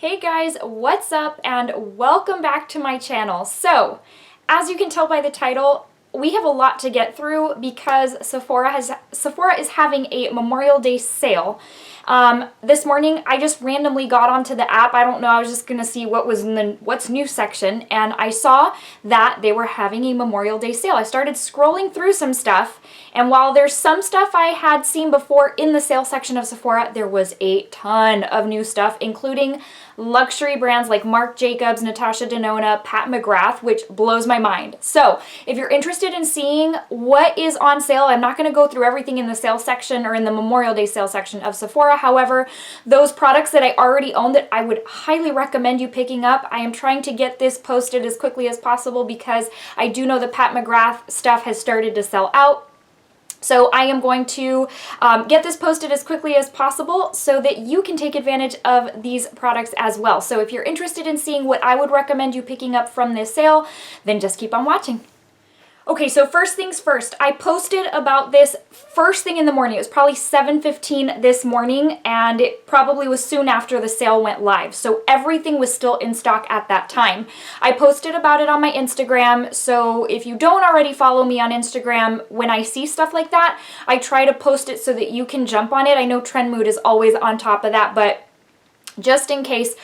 Hey guys, what's up and welcome back to my channel. So, as you can tell by the title, we have a lot to get through because Sephora is having a Memorial Day sale. This morning I just randomly got onto the app. I don't know, I was just gonna see what was in the what's new section, and I saw that they were having a Memorial Day sale. I started scrolling through some stuff, and while there's some stuff I had seen before in the sale section of Sephora, there was a ton of new stuff, including luxury brands like Marc, Natasha Danone, Pat McGrath, which blows my mind. So if you're interested in seeing what is on sale, I'm not going to go through everything in the sale section or in the Memorial Day sale section of Sephora. However, those products that I already own that I would highly recommend you picking up, I am trying to get this posted as quickly as possible because I do know the Pat McGrath stuff has started to sell out. So I am going to get this posted as quickly as possible so that you can take advantage of these products as well. So if you're interested in seeing what I would recommend you picking up from this sale, then just keep on watching. Okay, so first things first, I posted about this first thing in the morning. It was probably 7:15 this morning, and it probably was soon after the sale went live. So everything was still in stock at that time. I posted about it on my Instagram, so if you don't already follow me on Instagram, when I see stuff like that, I try to post it so that you can jump on it. I know Trend Mood is always on top of that, but just in case,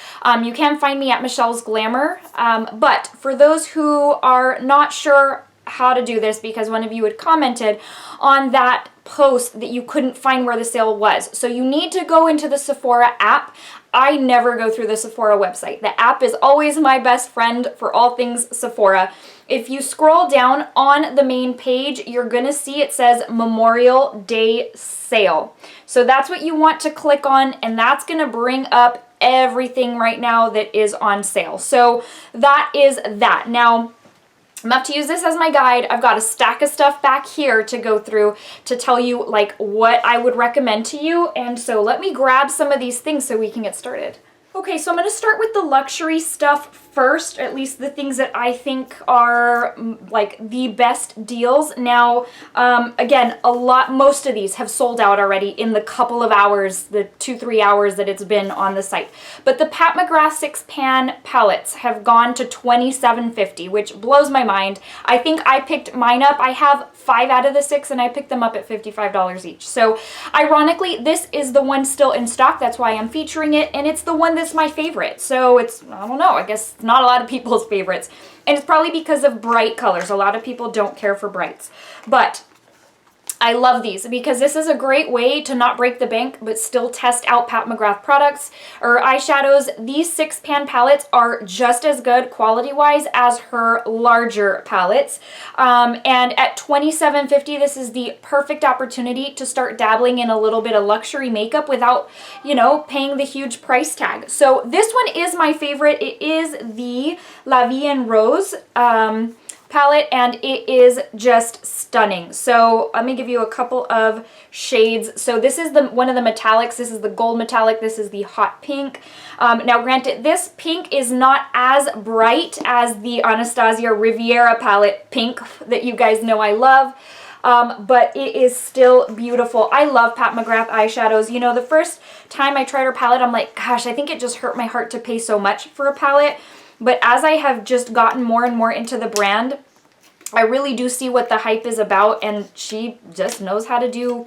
you can find me at Michelle's Glamour. But for those who are not sure how to do this, because one of you had commented on that post that you couldn't find where the sale was. So you need to go into the Sephora app. I never go through the Sephora website. The app is always my best friend for all things Sephora. If you scroll down on the main page, you're going to see it says Memorial Day Sale. So that's what you want to click on, and that's going to bring up everything right now that is on sale. So that is that. Now, I'm about to use this as my guide. I've got a stack of stuff back here to go through to tell you like what I would recommend to you. And so let me grab some of these things so we can get started. Okay, so I'm going to start with the luxury stuff first, at least the things that I think are like the best deals. Now, again, most of these have sold out already in the couple of hours, the 2-3 hours that it's been on the site. But the Pat McGrath 6-pan palettes have gone to $27.50, which blows my mind. I think I picked mine up. I have 5 out of the 6, and I picked them up at $55 each. So ironically, this is the one still in stock. That's why I'm featuring it, and it's the one that's my favorite. So it's, I don't know, I guess not a lot of people's favorites. And it's probably because of bright colors. A lot of people don't care for brights. But I love these because this is a great way to not break the bank but still test out Pat McGrath products or eyeshadows. These 6-pan palettes are just as good quality-wise as her larger palettes. And at $27.50, this is the perfect opportunity to start dabbling in a little bit of luxury makeup without, you know, paying the huge price tag. So this one is my favorite. It is the La Vie en Rose palette, and it is just stunning. So let me give you a couple of shades. So this is one of the metallics. This is the gold metallic. This is the hot pink. Now granted, this pink is not as bright as the Anastasia Riviera palette pink that you guys know I love. But it is still beautiful. I love Pat McGrath eyeshadows. You know, the first time I tried her palette, I'm like, gosh, I think it just hurt my heart to pay so much for a palette. But as I have just gotten more and more into the brand, I really do see what the hype is about, and she just knows how to do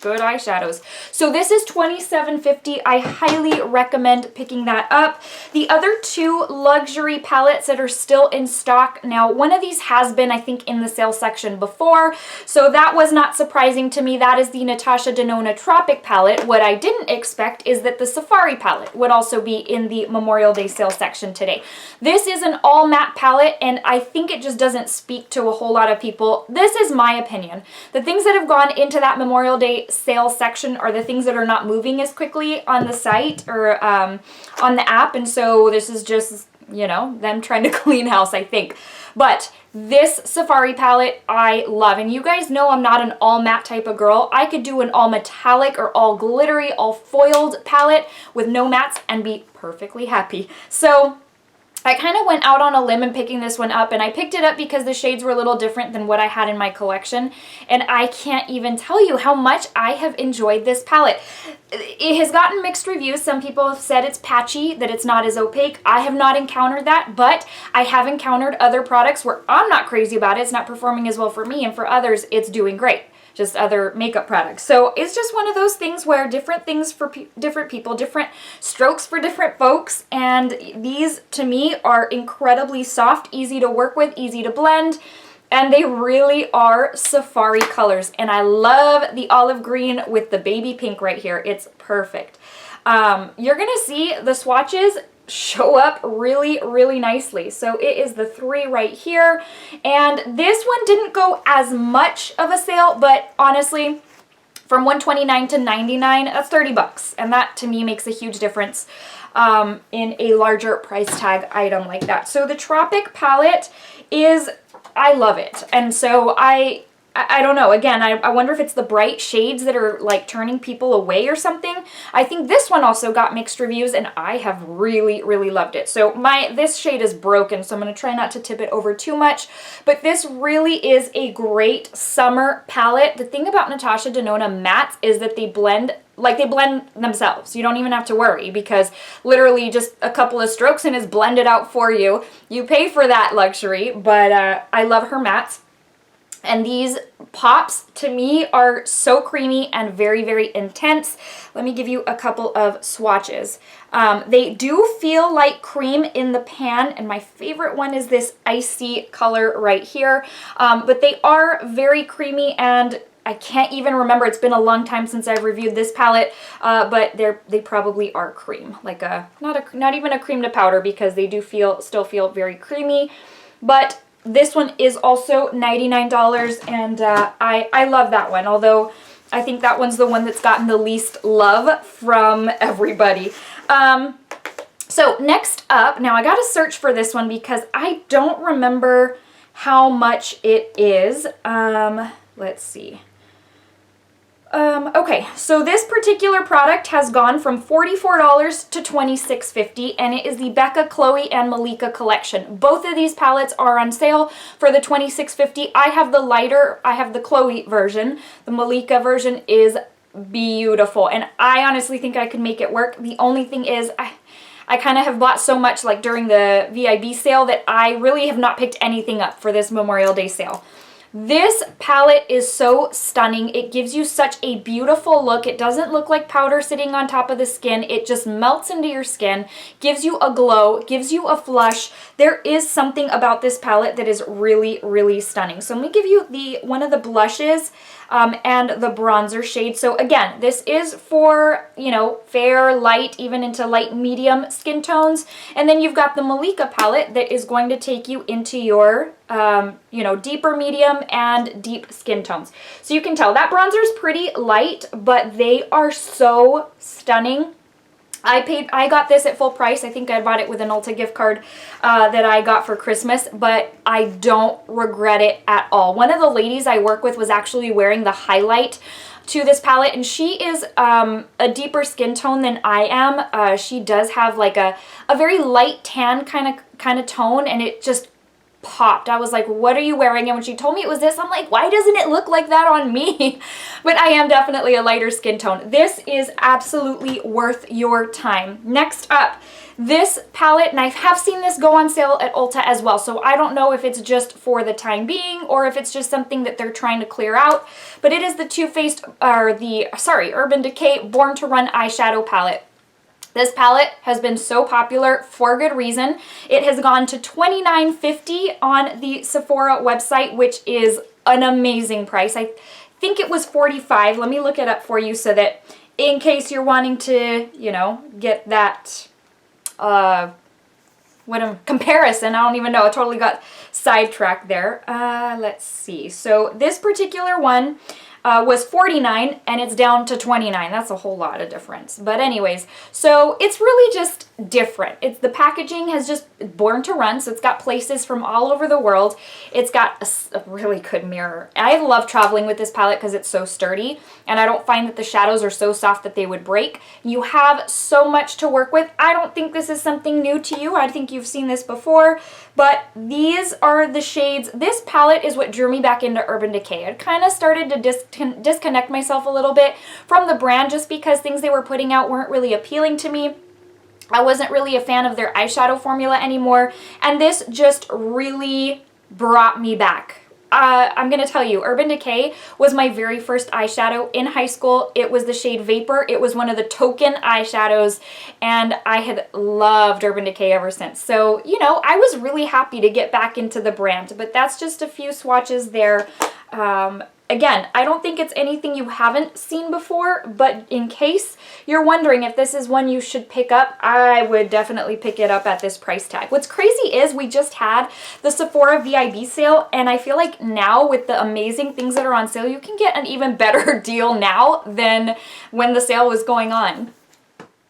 good eyeshadows. So this is $27.50. I highly recommend picking that up. The other 2 luxury palettes that are still in stock. Now, one of these has been, I think, in the sale section before, so that was not surprising to me. That is the Natasha Danone Tropic palette. What I didn't expect is that the Safari palette would also be in the Memorial Day sale section today. This is an all matte palette, and I think it just doesn't speak to a whole lot of people. This is my opinion. The things that have gone into that Memorial Day sale section are the things that are not moving as quickly on the site or on the app, and so this is just, you know, them trying to clean house, I think. But this Safari palette I love, and you guys know I'm not an all matte type of girl. I could do an all metallic or all glittery, all foiled palette with no mattes and be perfectly happy. So I kind of went out on a limb in picking this one up, and I picked it up because the shades were a little different than what I had in my collection, and I can't even tell you how much I have enjoyed this palette. It has gotten mixed reviews. Some people have said it's patchy, that it's not as opaque. I have not encountered that, but I have encountered other products where I'm not crazy about it. It's not performing as well for me, and for others, it's doing great. Just other makeup products. So it's just one of those things where different things for different people, different strokes for different folks, and these to me are incredibly soft, easy to work with, easy to blend, and they really are safari colors. And I love the olive green with the baby pink right here. It's perfect. You're gonna see the swatches show up really, really nicely. So it is the 3 right here, and this one didn't go as much of a sale, but honestly, from $129 to $99, that's 30 bucks, and that to me makes a huge difference in a larger price tag item like that. So the Tropic palette is, I love it, and so I don't know. Again, I wonder if it's the bright shades that are like turning people away or something. I think this one also got mixed reviews, and I have really, really loved it. So this shade is broken, so I'm going to try not to tip it over too much. But this really is a great summer palette. The thing about Natasha Danone mattes is that they blend themselves. You don't even have to worry, because literally just a couple of strokes and it's blended out for you. You pay for that luxury, but I love her mattes. And these pops, to me, are so creamy and very, very intense. Let me give you a couple of swatches. They do feel like cream in the pan, and my favorite one is this icy color right here. But they are very creamy, and I can't even remember. It's been a long time since I've reviewed this palette, but they probably are cream. Like not even a cream to powder, because they do still feel very creamy. But this one is also $99, and I love that one, although I think that one's the one that's gotten the least love from everybody. So next up, now I gotta search for this one because I don't remember how much it is. Let's see. Okay, so this particular product has gone from $44 to $26.50, and it is the Becca, Chloe, and Malika collection. Both of these palettes are on sale for the $26.50. I have the lighter, I have the Chloe version. The Malika version is beautiful, and I honestly think I could make it work. The only thing is, I kind of have bought so much like during the VIB sale that I really have not picked anything up for this Memorial Day sale. This palette is so stunning. It gives you such a beautiful look. It doesn't look like powder sitting on top of the skin. It just melts into your skin, gives you a glow, gives you a flush. There is something about this palette that is really, really stunning. So let me give you one of the blushes and the bronzer shade. So again, this is for, you know, fair, light, even into light medium skin tones. And then you've got the Malika palette that is going to take you into your you know, deeper medium and deep skin tones. So you can tell that bronzer is pretty light, but they are so stunning. I got this at full price. I think I bought it with an Ulta gift card that I got for Christmas, but I don't regret it at all. One of the ladies I work with was actually wearing the highlight to this palette, and she is a deeper skin tone than I am. She does have like a very light tan kind of tone, and it just popped. I was like, what are you wearing? And when she told me it was this, I'm like, why doesn't it look like that on me? But I am definitely a lighter skin tone. This is absolutely worth your time. Next up, this palette, and I have seen this go on sale at Ulta as well, so I don't know if it's just for the time being or if it's just something that they're trying to clear out, but it is the Urban Decay Born to Run eyeshadow palette. This palette has been so popular for good reason. It has gone to $29.50 on the Sephora website, which is an amazing price. I think it was $45. Let me look it up for you so that in case you're wanting to, you know, get that comparison. I don't even know. I totally got sidetracked there. Let's see. So this particular one was $49 and it's down to $29. That's a whole lot of difference. But anyways, so it's really just different. It's the packaging has just born to run, so it's got places from all over the world. It's got a really good mirror. I love traveling with this palette because it's so sturdy, and I don't find that the shadows are so soft that they would break. You have so much to work with. I don't think this is something new to you. I think you've seen this before, but these are the shades. This palette is what drew me back into Urban Decay. I kind of started to disconnect myself a little bit from the brand just because things they were putting out weren't really appealing to me. I wasn't really a fan of their eyeshadow formula anymore, and this just really brought me back. I'm going to tell you, Urban Decay was my very first eyeshadow in high school. It was the shade Vapor. It was one of the token eyeshadows, and I had loved Urban Decay ever since. So, you know, I was really happy to get back into the brand, but that's just a few swatches there. Again, I don't think it's anything you haven't seen before, but in case you're wondering if this is one you should pick up, I would definitely pick it up at this price tag. What's crazy is we just had the Sephora VIB sale, and I feel like now with the amazing things that are on sale, you can get an even better deal now than when the sale was going on.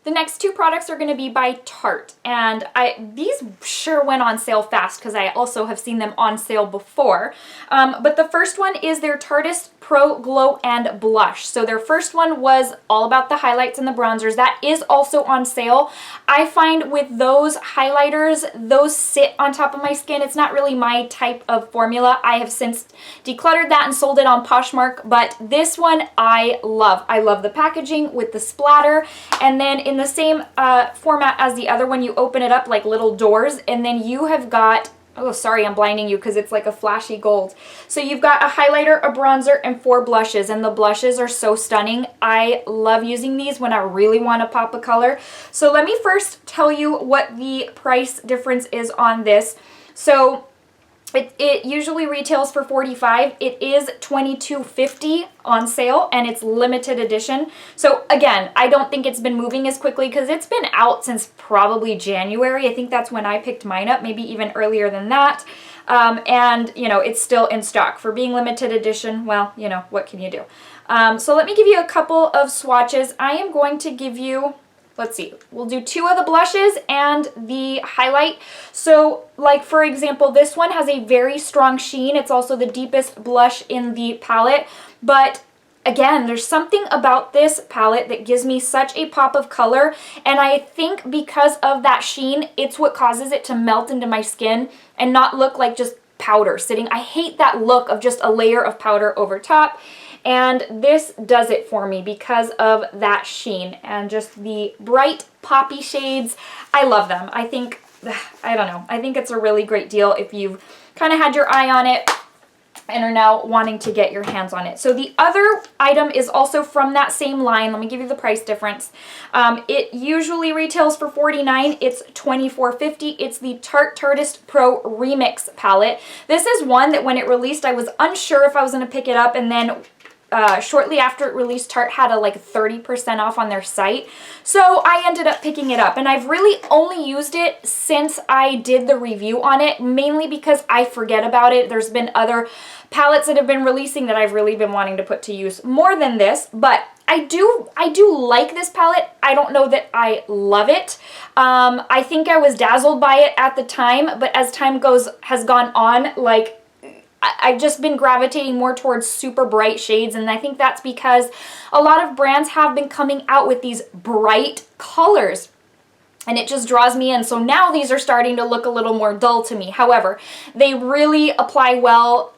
The next two products are going to be by Tarte, and these sure went on sale fast because I also have seen them on sale before. But the first one is their Tarte Pro Glow and Blush. So their first one was all about the highlights and the bronzers. That is also on sale. I find with those highlighters, those sit on top of my skin. It's not really my type of formula. I have since decluttered that and sold it on Poshmark, but this one I love. I love the packaging with the splatter, and then in the same format as the other one, you open it up like little doors, and then you have got, oh sorry, I'm blinding you because it's like a flashy gold. So you've got a highlighter, a bronzer, and 4 blushes, and the blushes are so stunning. I love using these when I really want to pop a color. So let me first tell you what the price difference is on this. So it usually retails for $45. It is $22.50 on sale, and it's limited edition. So again, I don't think it's been moving as quickly because it's been out since probably January. I think that's when I picked mine up, maybe even earlier than that. And, you know, it's still in stock. For being limited edition, well, you know, what can you do? So let me give you a couple of swatches. I am going to give you, let's see, we'll do 2 of the blushes and the highlight. So like for example, this one has a very strong sheen. It's also the deepest blush in the palette, but again, there's something about this palette that gives me such a pop of color, and I think because of that sheen, it's what causes it to melt into my skin and not look like just powder sitting. I hate that look of just a layer of powder over top. And this does it for me because of that sheen and just the bright poppy shades. I love them. I think, I don't know, I think it's a really great deal if you've kind of had your eye on it and are now wanting to get your hands on it. So the other item is also from that same line. Let me give you the price difference. It usually retails for $49. It's $24.50. It's the Tarte Pro Remix palette. This is one that when it released, I was unsure if I was going to pick it up, and then shortly after it released, Tarte had a like 30% off on their site. So I ended up picking it up, and I've really only used it since I did the review on it, mainly because I forget about it. There's been other palettes that have been releasing that I've really been wanting to put to use more than this, but I do like this palette. I don't know that I love it. I think I was dazzled by it at the time, but as time has gone on, like, I've just been gravitating more towards super bright shades, and I think that's because a lot of brands have been coming out with these bright colors, and it just draws me in. So now these are starting to look a little more dull to me. However, they really apply well.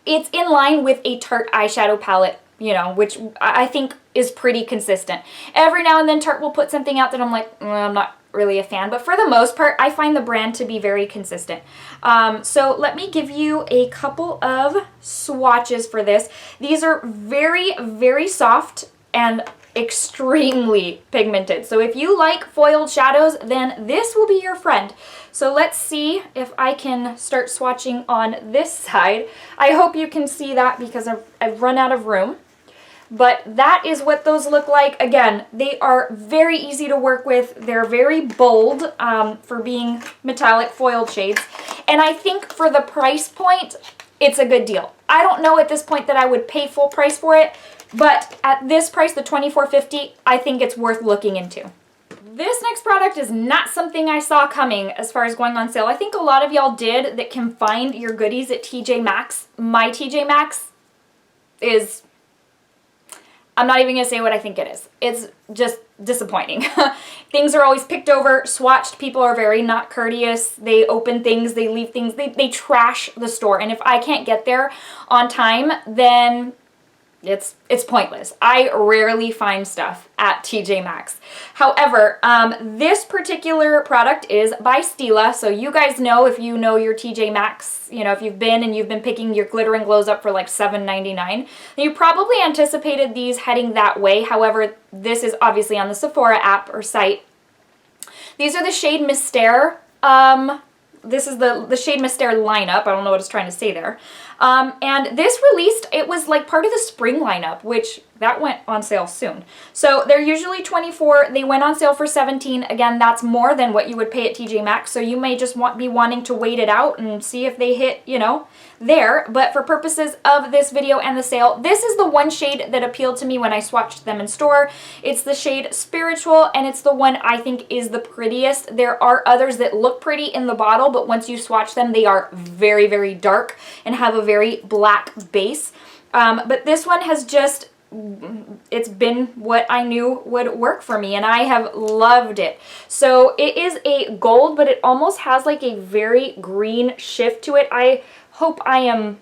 It's in line with a Tarte eyeshadow palette, you know, which I think is pretty consistent. Every now and then Tarte will put something out that I'm like, I'm not really a fan, but for the most part, I find the brand to be very consistent. So let me give you a couple of swatches for this. These are very, very soft and extremely pigmented. So if you like foiled shadows, then this will be your friend. So let's see if I can start swatching on this side. I hope you can see that because I've run out of room. But that is what those look like. Again, they are very easy to work with. They're very bold for being metallic foiled shades. And I think for the price point, it's a good deal. I don't know at this point that I would pay full price for it, but at this price, the $24.50, I think it's worth looking into. This next product is not something I saw coming as far as going on sale. I think a lot of y'all did that can find your goodies at TJ Maxx. My TJ Maxx is, I'm not even gonna say what I think it is. It's just disappointing. Things are always picked over, swatched. People are very not courteous. They open things, they leave things, they trash the store. And if I can't get there on time, then it's pointless. I rarely find stuff at TJ Maxx. However, this particular product is by Stila. So you guys know, if you know your TJ Maxx, you know, if you've been and you've been picking your glitter and glows up for like $7.99, you probably anticipated these heading that way. However, this is obviously on the Sephora app or site. These are the shade Mystère. This is the shade Mystère lineup. I don't know what I was trying to say there. And this released, it was like part of the spring lineup, which that went on sale soon. So they're usually $24. They went on sale for $17. Again, that's more than what you would pay at TJ Maxx. So you may just be wanting to wait it out and see if they hit, you know, there. But for purposes of this video and the sale, this is the one shade that appealed to me when I swatched them in store. It's the shade Spiritual, and it's the one I think is the prettiest. There are others that look pretty in the bottle, but once you swatch them, they are very, very dark and have a very black base. But this one has just, it's been what I knew would work for me, and I have loved it. So it is a gold, but it almost has like a very green shift to it. I hope I'm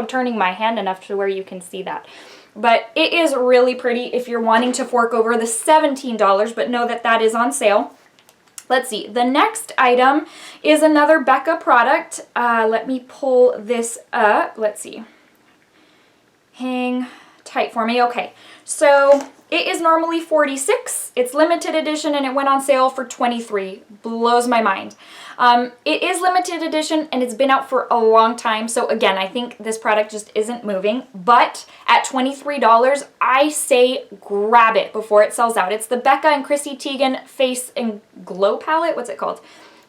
turning my hand enough to where you can see that. But it is really pretty if you're wanting to fork over the $17, but know that that is on sale. Let's see, the next item is another Becca product. Let me pull this up. Let's see. Hang tight for me. Okay, so it is normally $46. It's limited edition and it went on sale for $23. Blows my mind. It is limited edition and it's been out for a long time. So again, I think this product just isn't moving. But at $23, I say grab it before it sells out. It's the Becca and Chrissy Teigen Face and Glow palette. What's it called?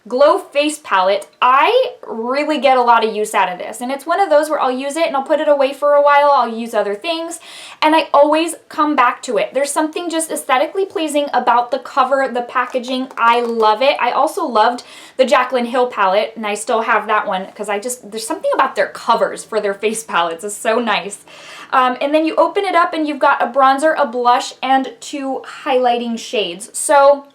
Glow Face Palette. I really get a lot of use out of this, and it's one of those where I'll use it and I'll put it away for a while, I'll use other things, and I always come back to it. There's something just aesthetically pleasing about the cover, the packaging. I love it. I also loved the Jaclyn Hill palette, and I still have that one because there's something about their covers for their face palettes. It's so nice. And then you open it up and you've got a bronzer, a blush, and 2 highlighting shades. So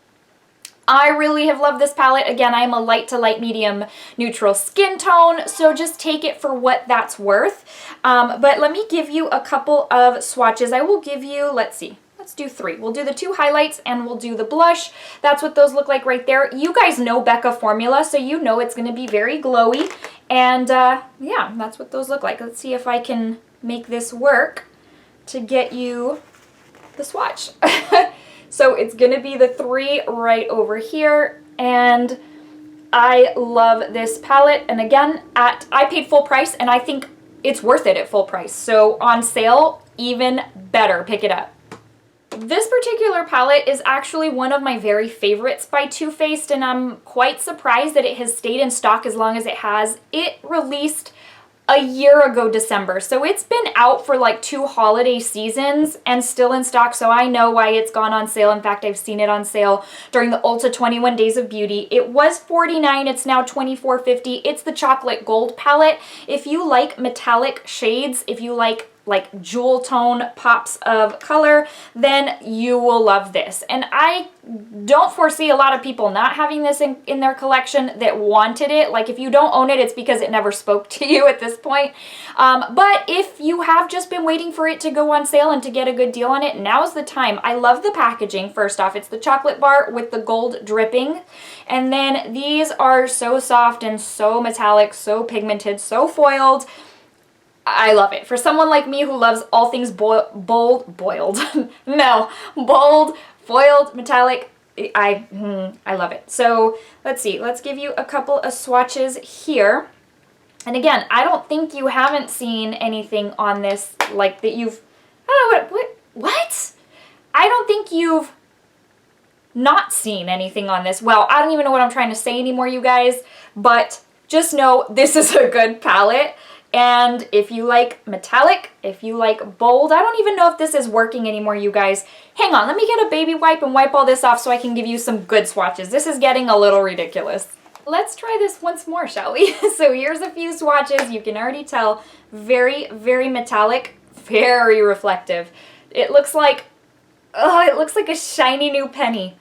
I really have loved this palette. Again, I am a light to light medium neutral skin tone, so just take it for what that's worth. But let me give you a couple of swatches. I will give you, let's see, let's do 3. We'll do the 2 highlights and we'll do the blush. That's what those look like right there. You guys know Becca formula, so you know it's going to be very glowy. And yeah, that's what those look like. Let's see if I can make this work to get you the swatch. So it's going to be the 3 right over here, and I love this palette. And again, I paid full price, and I think it's worth it at full price. So on sale, even better. Pick it up. This particular palette is actually one of my very favorites by Too Faced, and I'm quite surprised that it has stayed in stock as long as it has. It released a year ago December, so it's been out for like 2 holiday seasons and still in stock, so I know why it's gone on sale. In fact, I've seen it on sale during the Ulta 21 Days of Beauty. It was $49, it's now $24.50. It's the chocolate gold palette. If you like metallic shades, if you like jewel tone pops of color, then you will love this. And I don't foresee a lot of people not having this in their collection that wanted it. Like, if you don't own it, it's because it never spoke to you at this point. But if you have just been waiting for it to go on sale and to get a good deal on it, now's the time. I love the packaging. First off, it's the chocolate bar with the gold dripping. And then these are so soft and so metallic, so pigmented, so foiled. I love it. For someone like me who loves all things bold, foiled, metallic, I love it. So let's see. Let's give you a couple of swatches here. And again, I don't think you haven't seen anything on this like that you've, I don't know, what? I don't think you've not seen anything on this. Well, I don't even know what I'm trying to say anymore, you guys, but just know this is a good palette. And if you like metallic, if you like bold, I don't even know if this is working anymore, you guys. Hang on, let me get a baby wipe and wipe all this off so I can give you some good swatches. This is getting a little ridiculous. Let's try this once more, shall we? So here's a few swatches. You can already tell, very, very metallic, very reflective. It looks like, oh, it looks like a shiny new penny.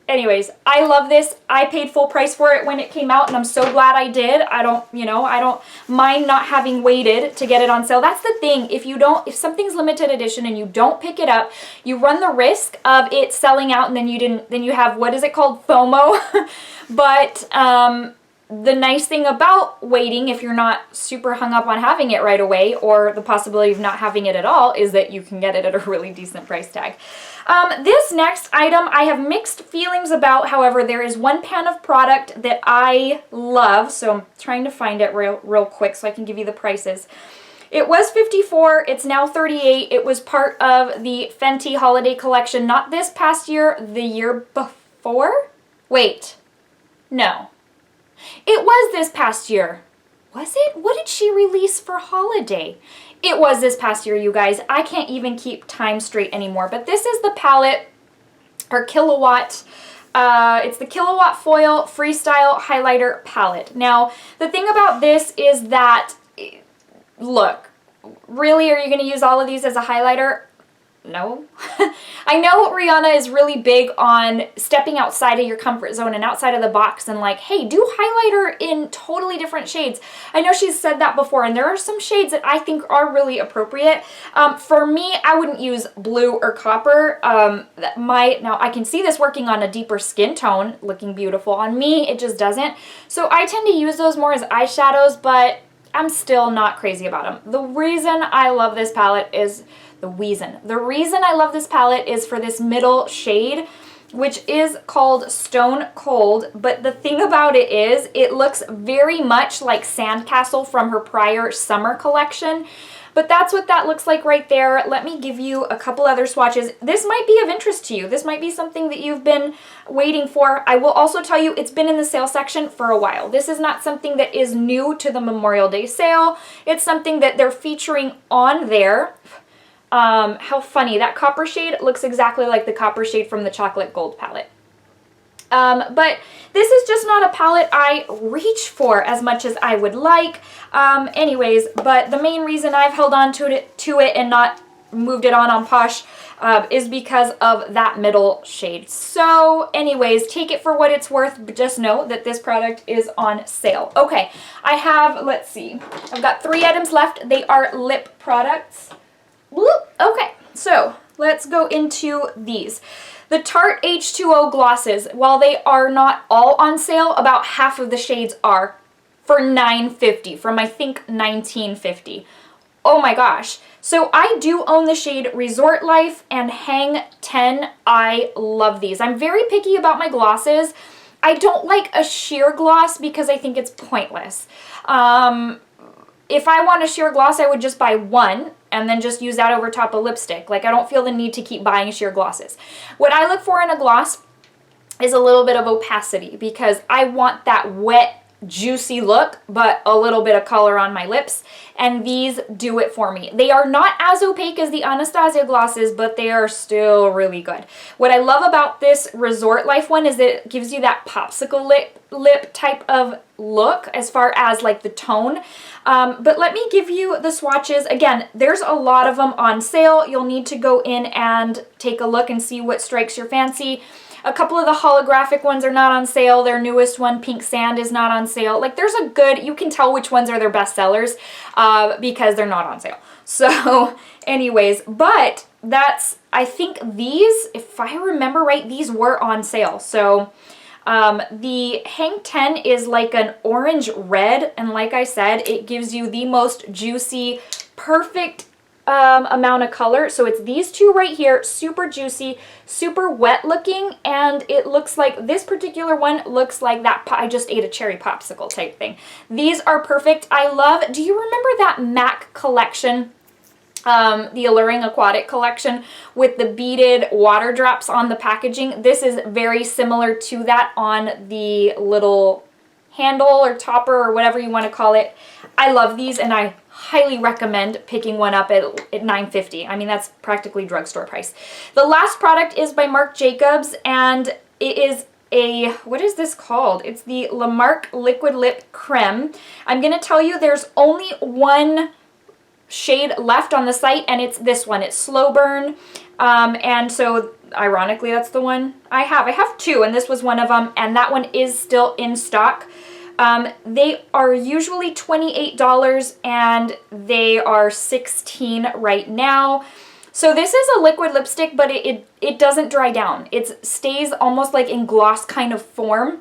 Anyways, I love this. I paid full price for it when it came out, and I'm so glad I did. I don't mind not having waited to get it on sale. That's the thing. If something's limited edition and you don't pick it up, you run the risk of it selling out, and then you have, what is it called? FOMO. But the nice thing about waiting, if you're not super hung up on having it right away, or the possibility of not having it at all, is that you can get it at a really decent price tag. This next item I have mixed feelings about. However, there is one pan of product that I love, so I'm trying to find it real quick so I can give you the prices. It was $54, it's now $38. It was part of the Fenty holiday collection, not this past year, the year before? Wait, no. It was this past year. Was it? What did she release for holiday? It was this past year, you guys. I can't even keep time straight anymore. But this is the palette, or Killawatt. It's the Killawatt Foil Freestyle Highlighter Palette. Now, the thing about this is that, look, really, are you going to use all of these as a highlighter? No. I know Rihanna is really big on stepping outside of your comfort zone and outside of the box and like, hey, do highlighter in totally different shades. I know she's said that before, and there are some shades that I think are really appropriate. For me, I wouldn't use blue or copper. Now I can see this working on a deeper skin tone, looking beautiful. On me, it just doesn't. So I tend to use those more as eyeshadows, but I'm still not crazy about them. The reason I love this palette is The reason I love this palette is for this middle shade, which is called Stone Cold. But the thing about it is, it looks very much like Sandcastle from her prior summer collection. But that's what that looks like right there. Let me give you a couple other swatches. This might be of interest to you. This might be something that you've been waiting for. I will also tell you it's been in the sale section for a while. This is not something that is new to the Memorial Day sale. It's something that they're featuring on there. How funny. That copper shade looks exactly like the copper shade from the Chocolate Gold palette. But this is just not a palette I reach for as much as I would like. Anyways, but the main reason I've held on to it and not moved it on Posh is because of that middle shade. So anyways, take it for what it's worth, but just know that this product is on sale. Okay, I have, let's see, I've got 3 items left. They are lip products. Okay, so let's go into these. The Tarte H2O glosses, while they are not all on sale, about half of the shades are for $9.50 from I think $19.50. Oh my gosh. So I do own the shade Resort Life and Hang 10. I love these. I'm very picky about my glosses. I don't like a sheer gloss because I think it's pointless. If I want a sheer gloss, I would just buy one and then just use that over top of lipstick. Like, I don't feel the need to keep buying sheer glosses. What I look for in a gloss is a little bit of opacity because I want that wet, juicy look, but a little bit of color on my lips, and these do it for me. They are not as opaque as the Anastasia glosses, but they are still really good. What I love about this Resort Life one is that it gives you that popsicle lip type of look as far as like the tone. But let me give you the swatches. Again, there's a lot of them on sale. You'll need to go in and take a look and see what strikes your fancy. A couple of the holographic ones are not on sale. Their newest one, Pink Sand, is not on sale. Like, there's a good, you can tell which ones are their best sellers because they're not on sale. So anyways, but that's, I think these, if I remember right, these were on sale. So the Hang 10 is like an orange red, and like I said, it gives you the most juicy, perfect amount of color. So it's these two right here, super juicy, super wet looking, and it looks like this particular one looks like that I just ate a cherry popsicle type thing. These are perfect. I love, do you remember that MAC collection? The Alluring Aquatic collection with the beaded water drops on the packaging. This is very similar to that on the little handle or topper or whatever you want to call it. I love these, and I highly recommend picking one up at $9.50. I mean, that's practically drugstore price. The last product is by Marc Jacobs, and it is what is this called? It's the La Marque Liquid Lip Creme. I'm going to tell you there's only one shade left on the site, and it's this one. It's Slow Burn, and so ironically that's the one I have. I have two, and this was one of them, and that one is still in stock. They are usually $28, and they are $16 right now. So this is a liquid lipstick, but it doesn't dry down. It stays almost like in gloss kind of form,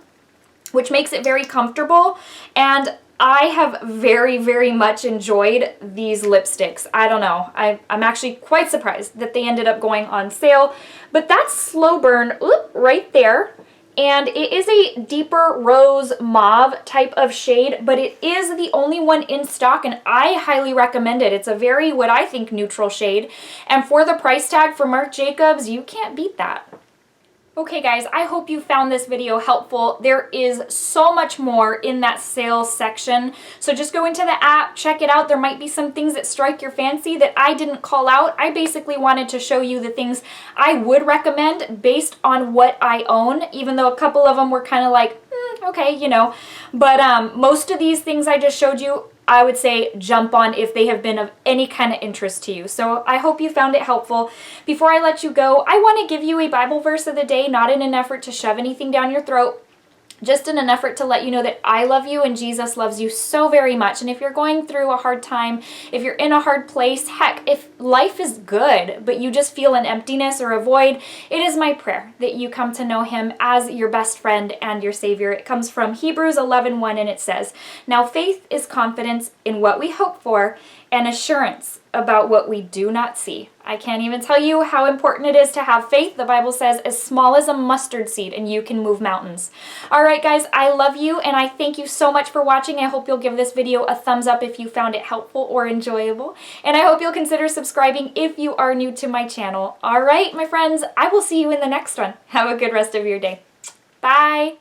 which makes it very comfortable. And I have very, very much enjoyed these lipsticks. I don't know. I'm actually quite surprised that they ended up going on sale. But that's Slow Burn right there. And it is a deeper rose mauve type of shade, but it is the only one in stock, and I highly recommend it. It's a very, what I think, neutral shade. And for the price tag for Marc Jacobs, you can't beat that. Okay guys, I hope you found this video helpful. There is so much more in that sales section. So just go into the app, check it out. There might be some things that strike your fancy that I didn't call out. I basically wanted to show you the things I would recommend based on what I own, even though a couple of them were kind of like, okay, you know. But most of these things I just showed you, I would say jump on if they have been of any kind of interest to you. So I hope you found it helpful. Before I let you go, I want to give you a Bible verse of the day, not in an effort to shove anything down your throat, just in an effort to let you know that I love you and Jesus loves you so very much. And if you're going through a hard time, if you're in a hard place, heck, if life is good, but you just feel an emptiness or a void, it is my prayer that you come to know him as your best friend and your Savior. It comes from Hebrews 11:1, and it says, "Now faith is confidence in what we hope for and assurance about what we do not see." I can't even tell you how important it is to have faith. The Bible says as small as a mustard seed, and you can move mountains. All right, guys, I love you, and I thank you so much for watching. I hope you'll give this video a thumbs up if you found it helpful or enjoyable, and I hope you'll consider subscribing if you are new to my channel. All right, my friends, I will see you in the next one. Have a good rest of your day. Bye.